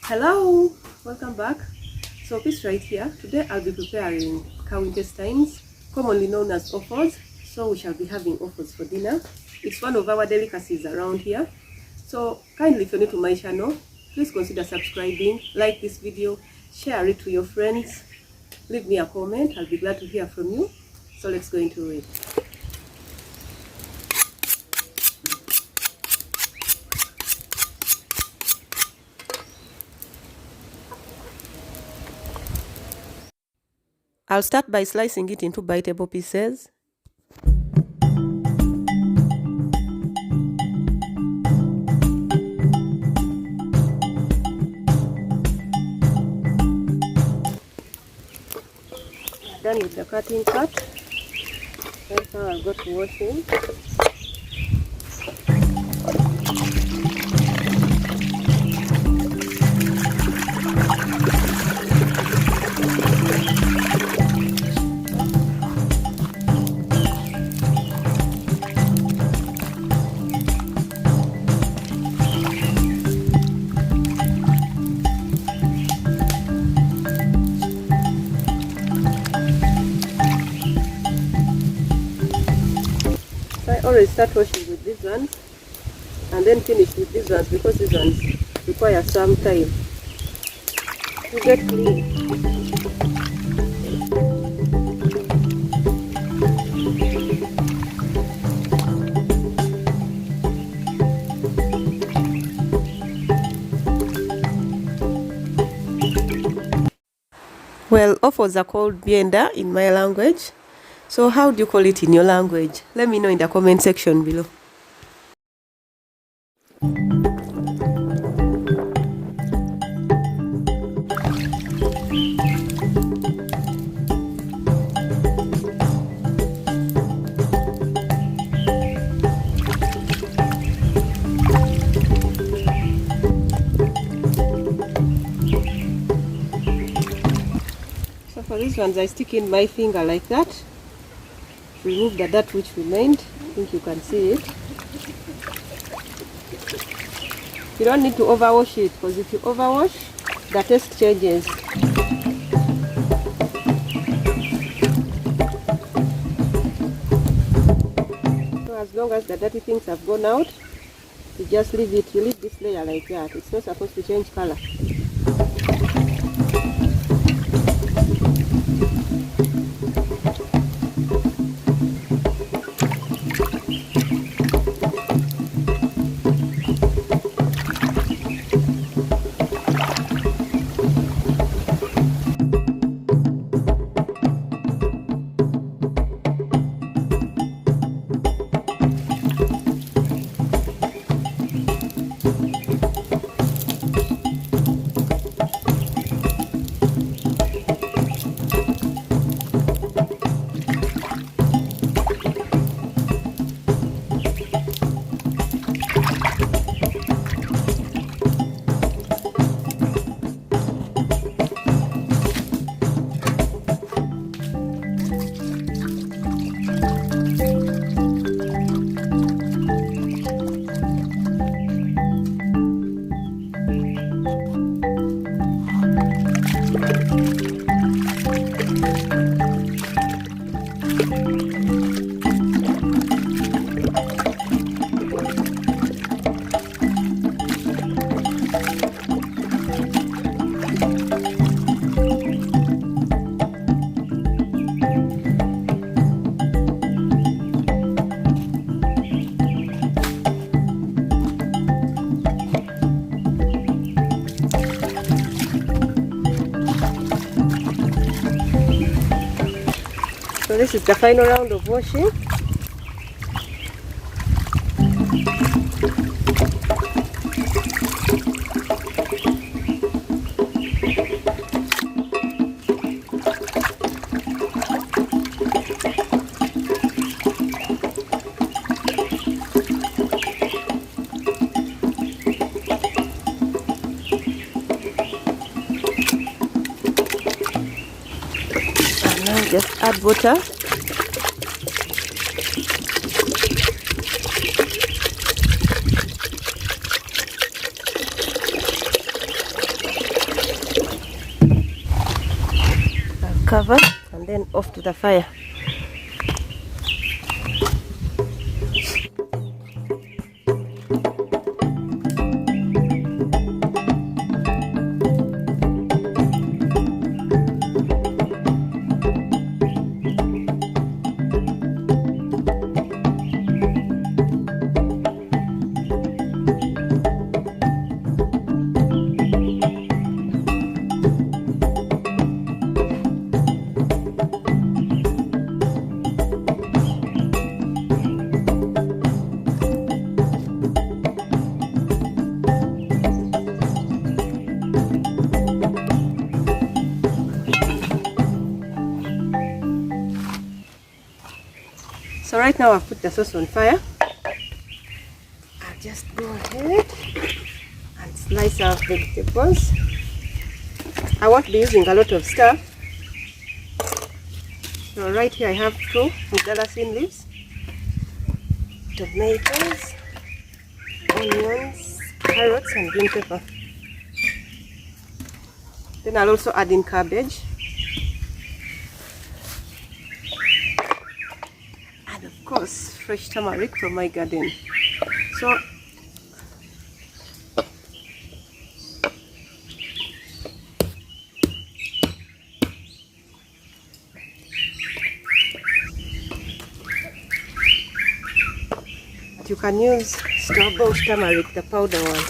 Hello, welcome back. So this right here, today I'll be preparing cow intestines, commonly known as offals. So we shall be having offals for dinner. It's one of our delicacies around here. So kindly, if you're new to my channel, please consider subscribing, like this video, share it to your friends, leave me a comment. I'll be glad to hear from you. So let's go into it. I'll start by slicing it into biteable pieces. Done with the cutting part. Right now I'll go to washing. I always start washing with these ones and then finish with these ones because these ones require some time to get clean. Well, offals are called bienda in my language. So how do you call it in your language? Let me know in the comment section below. So for these ones, I stick in my finger like that. Remove the dirt which remained. I think you can see it. You don't need to overwash it because if you overwash, the taste changes. So as long as the dirty things have gone out, you just leave it. You leave this layer like that. It's not supposed to change color. So this is the final round of washing. And now just add water. cover and then off to the fire. So right now I've put the sauce on fire. I'll just go ahead and slice our vegetables. I won't be using a lot of stuff. So right here I have 2 mdalasini leaves, tomatoes, onions, carrots and green pepper. Then I'll also add in cabbage. And of course, fresh turmeric from my garden. So you can use store-bought turmeric, the powder one.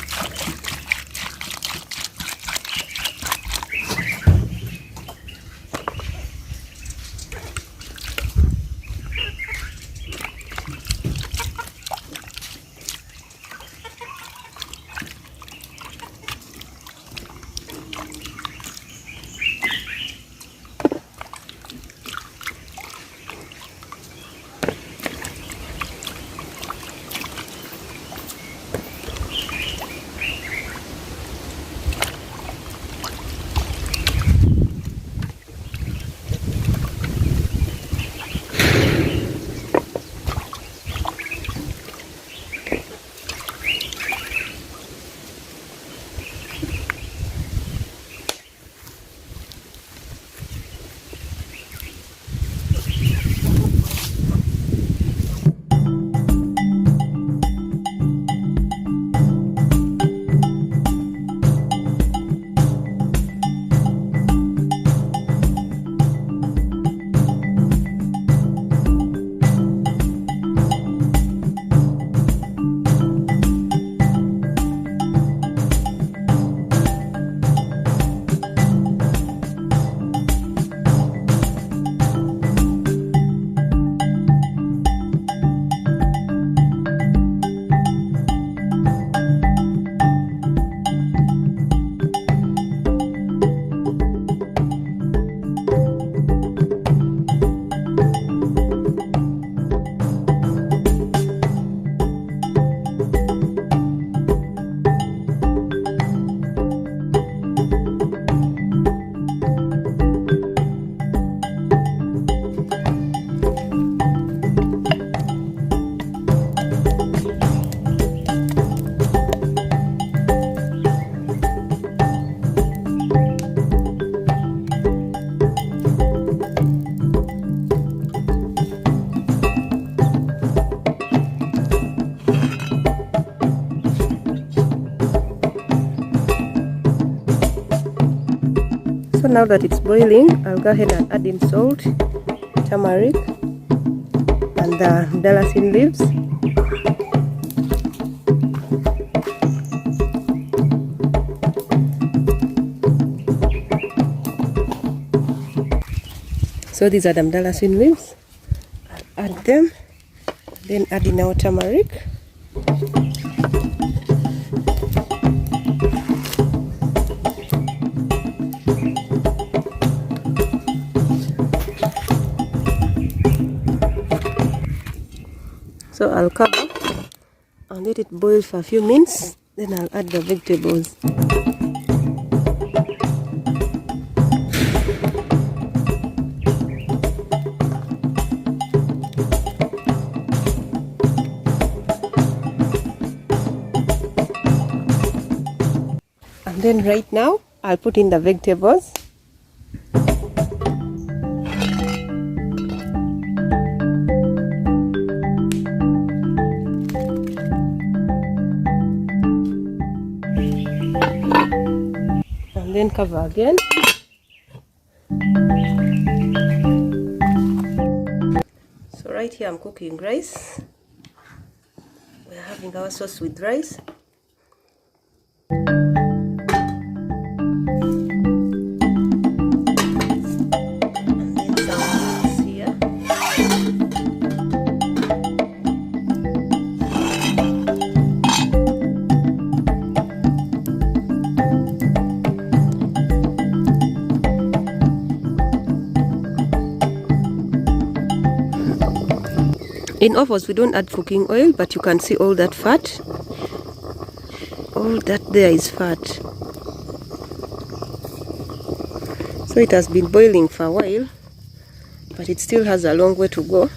So now that it's boiling, I'll go ahead and add in salt, turmeric, and the mdalasini leaves. So these are the mdalasini leaves. I'll add them, then add in our turmeric. So I'll cover and let it boil for a few minutes, then I'll add the vegetables. And then right now I'll put in the vegetables. and then cover again. So right here I'm cooking rice. We're having our sauce with rice. In offals, we don't add cooking oil, but you can see all that fat. All that there is fat. So it has been boiling for a while, but it still has a long way to go.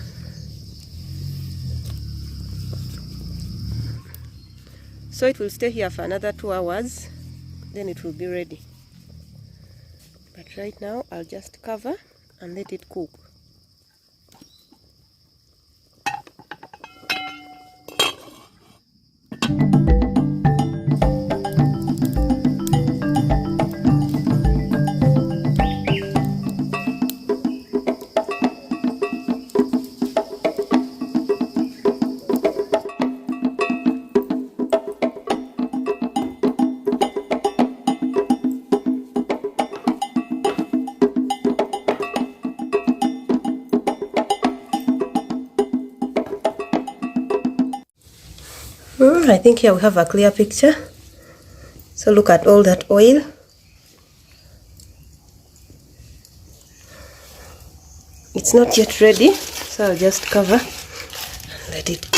So it will stay here for another 2 hours, then it will be ready. But right now, I'll just cover and let it cook. I think here we have a clear picture. So look at all that oil. It's not yet ready, so I'll just cover and let it cook.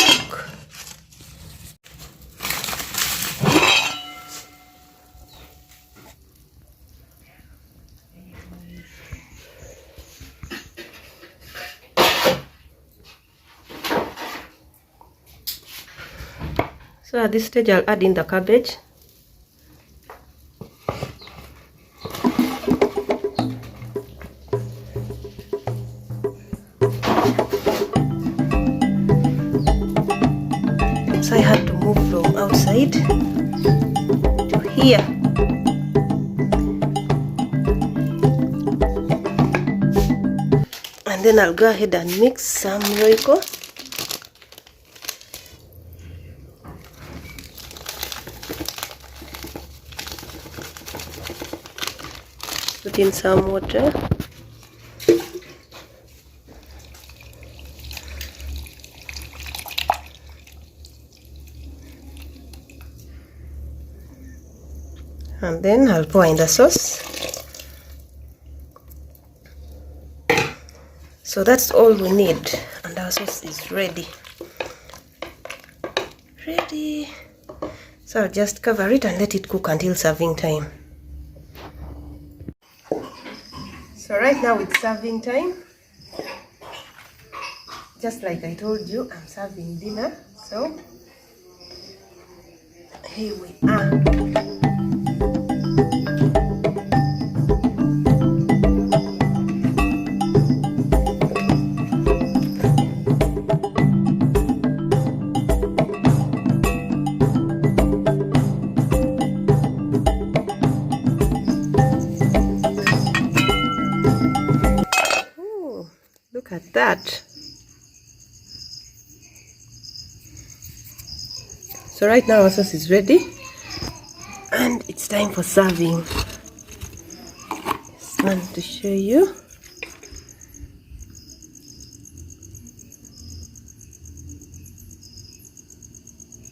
So at this stage, I'll add in the cabbage. So I had to move from outside to here. And then I'll go ahead and mix some Royco. Put in some water. And then I'll pour in the sauce. So that's all we need, and our sauce is ready. Ready. So I'll just cover it and let it cook until serving time. So right now it's serving time. Just like I told you, I'm serving dinner. So here we are. Look at that. So right now our sauce is ready and it's time for serving. Just want to show you.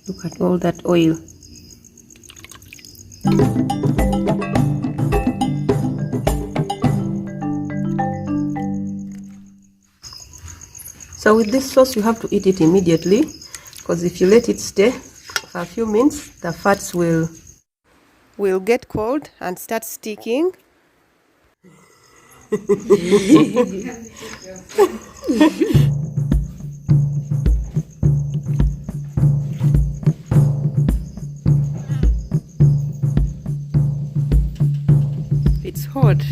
Look at all that oil. So with this sauce, you have to eat it immediately, because if you let it stay for a few minutes, the fats will get cold and start sticking. It's hot.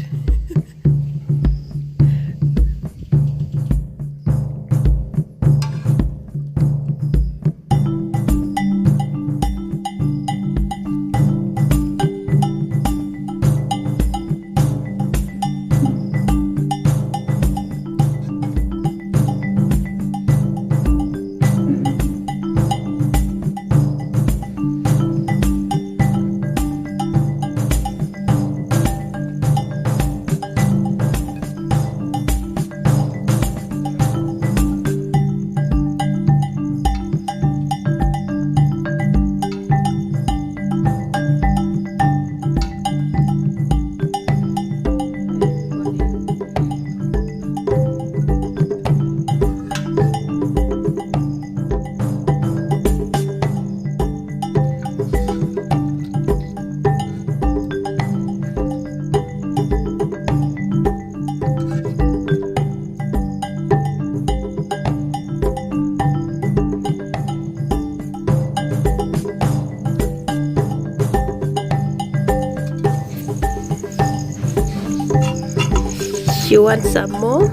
if you want some more.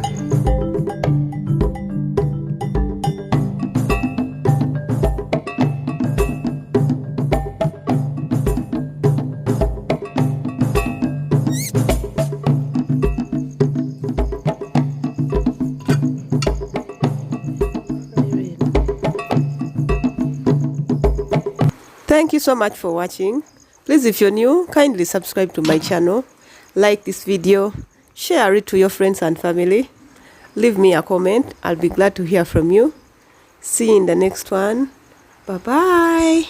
Thank you so much for watching. Please, if you're new, kindly subscribe to my channel, like this video, share it to your friends and family, leave me a comment. I'll be glad to hear from you. See you in the next one. Bye bye.